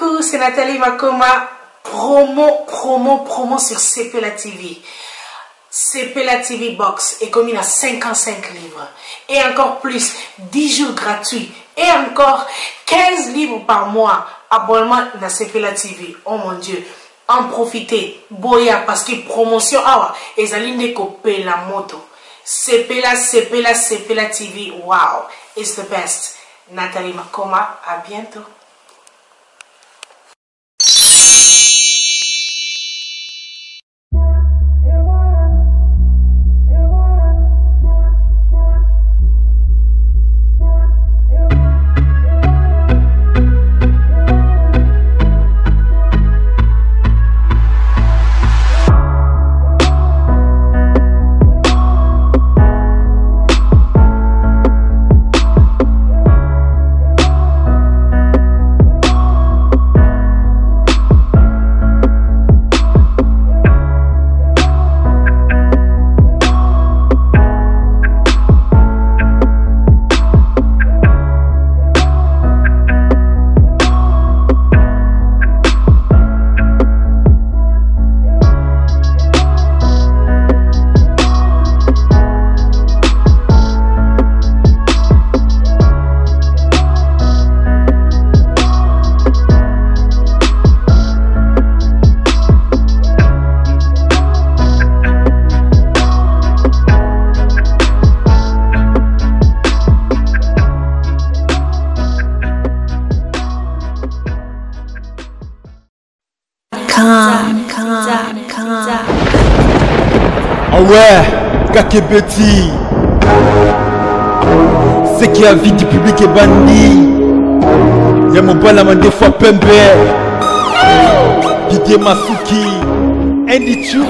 coucou, c'est Nathalie Makoma. Promo sur Cepela TV. Cepela TV Box est commis à 55 livres. Et encore plus, 10 jours gratuits. Et encore 15 livres par mois. Abonnement dans Cepela TV. Oh mon Dieu. En profitez. Boya parce que promotion. Ah, et ça l'inde coupé la moto. Cepela TV. Wow. It's the best. Nathalie Makoma. À bientôt. Ah ouais, Kakebeti. C'est qui a vie du public est bandit. Y'a mon bon la main des fois Pembe Didier Masuki Andy Chou.